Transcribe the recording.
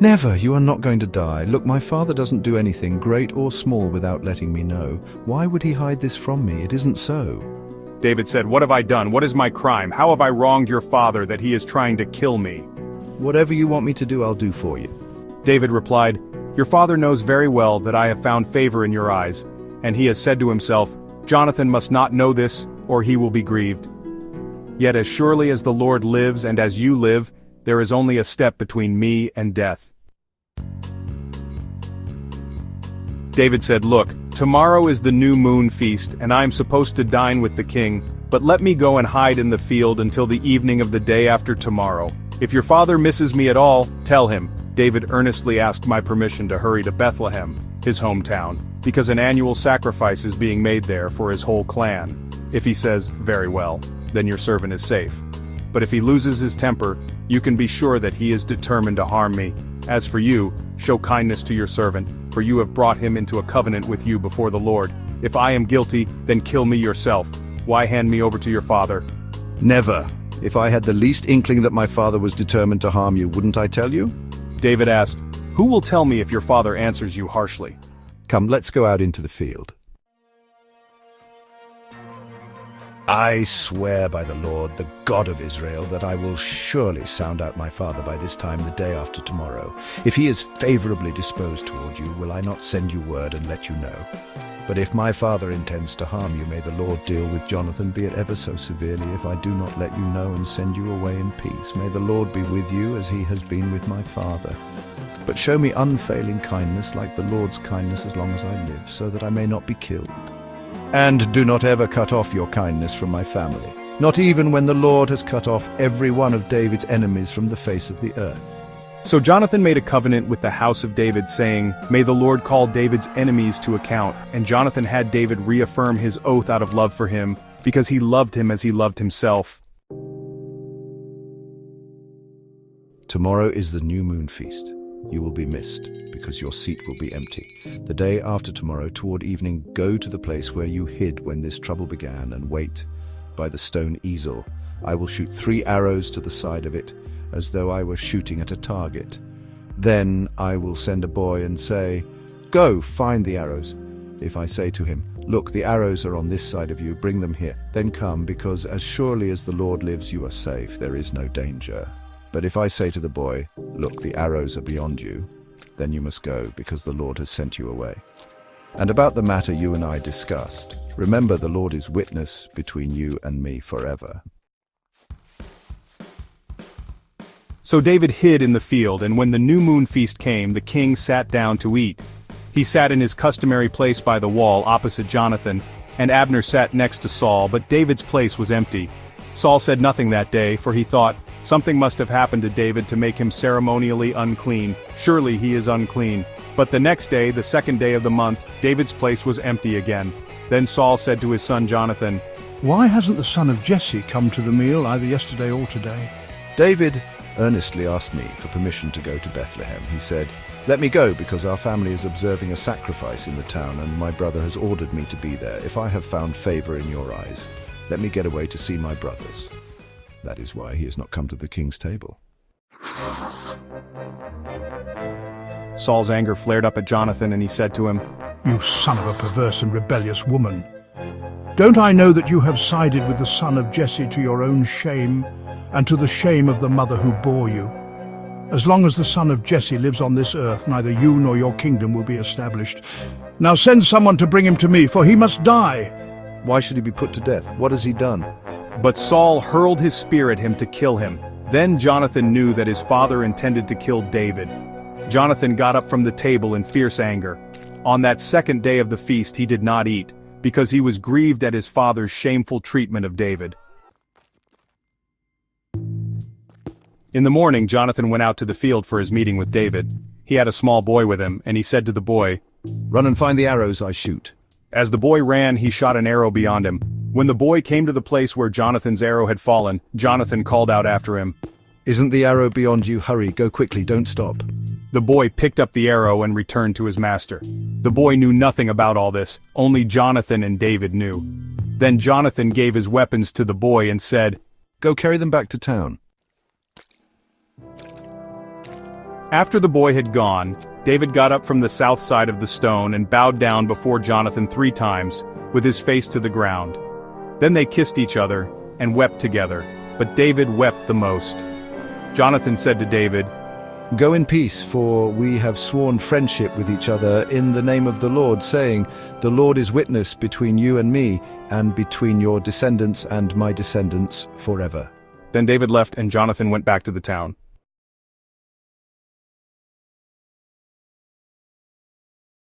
Never, you are not going to die. Look, my father doesn't do anything, great or small, without letting me know. Why would he hide this from me? It isn't so. David said, "What have I done? What is my crime? How have I wronged your father that he is trying to kill me?" Whatever you want me to do, I'll do for you. David replied, "Your father knows very well that I have found favor in your eyes, and he has said to himself, 'Jonathan must not know this, or he will be grieved.' Yet as surely as the Lord lives and as you live, there is only a step between me and death." David said, "Look, tomorrow is the new moon feast, and I am supposed to dine with the king, but let me go and hide in the field until the evening of the day after tomorrow. If your father misses me at all, tell him." David earnestly asked my permission to hurry to Bethlehem, his hometown, because an annual sacrifice is being made there for his whole clan. If he says, "Very well," then your servant is safe. But if he loses his temper, you can be sure that he is determined to harm me. As for you, show kindness to your servant, for you have brought him into a covenant with you before the Lord. If I am guilty, then kill me yourself. Why hand me over to your father?" Never. If I had the least inkling that my father was determined to harm you, wouldn't I tell you? David asked, "Who will tell me if your father answers you harshly?" Come, let's go out into the field. I swear by the Lord, the God of Israel, that I will surely sound out my father by this time the day after tomorrow. If he is favorably disposed toward you, will I not send you word and let you know? But if my father intends to harm you, may the Lord deal with Jonathan, be it ever so severely, if I do not let you know and send you away in peace. May the Lord be with you as he has been with my father. But show me unfailing kindness like the Lord's kindness as long as I live, so that I may not be killed. And do not ever cut off your kindness from my family, not even when the Lord has cut off every one of David's enemies from the face of the earth." So Jonathan made a covenant with the house of David, saying, "May the Lord call David's enemies to account." And Jonathan had David reaffirm his oath out of love for him, because he loved him as he loved himself. Tomorrow is the new moon feast. You will be missed, because your seat will be empty. The day after tomorrow, toward evening, go to the place where you hid when this trouble began, and wait by the stone easel. I will shoot 3 arrows to the side of it, as though I were shooting at a target. Then I will send a boy and say, "Go, find the arrows." If I say to him, "Look, the arrows are on this side of you, bring them here," then come, because as surely as the Lord lives, you are safe, there is no danger. But if I say to the boy, "Look, the arrows are beyond you," then you must go, because the Lord has sent you away. And about the matter you and I discussed, remember the Lord is witness between you and me forever. So David hid in the field, and when the new moon feast came, the king sat down to eat. He sat in his customary place by the wall opposite Jonathan, and Abner sat next to Saul, but David's place was empty. Saul said nothing that day, for he thought, "Something must have happened to David to make him ceremonially unclean. Surely he is unclean." But the next day, the second day of the month, David's place was empty again. Then Saul said to his son Jonathan, "Why hasn't the son of Jesse come to the meal either yesterday or today?" David earnestly asked me for permission to go to Bethlehem. He said, "Let me go, because our family is observing a sacrifice in the town, and my brother has ordered me to be there. If I have found favor in your eyes, let me get away to see my brothers." That is why he has not come to the king's table. Saul's anger flared up at Jonathan, and he said to him, "You son of a perverse and rebellious woman! Don't I know that you have sided with the son of Jesse to your own shame, and to the shame of the mother who bore you? As long as the son of Jesse lives on this earth, neither you nor your kingdom will be established. Now send someone to bring him to me, for he must die." Why should he be put to death? What has he done? But Saul hurled his spear at him to kill him. Then Jonathan knew that his father intended to kill David. Jonathan got up from the table in fierce anger. On that second day of the feast he did not eat, because he was grieved at his father's shameful treatment of David. In the morning Jonathan went out to the field for his meeting with David. He had a small boy with him, and he said to the boy, "Run and find the arrows I shoot." As the boy ran, he shot an arrow beyond him. When the boy came to the place where Jonathan's arrow had fallen, Jonathan called out after him, "Isn't the arrow beyond you? Hurry, go quickly, don't stop." The boy picked up the arrow and returned to his master. The boy knew nothing about all this, only Jonathan and David knew. Then Jonathan gave his weapons to the boy and said, "Go carry them back to town." After the boy had gone, David got up from the south side of the stone and bowed down before Jonathan 3 times, with his face to the ground. Then they kissed each other and wept together, but David wept the most. Jonathan said to David, Go in peace, for we have sworn friendship with each other in the name of the Lord, saying, The Lord is witness between you and me, and between your descendants and my descendants forever. Then David left and Jonathan went back to the town.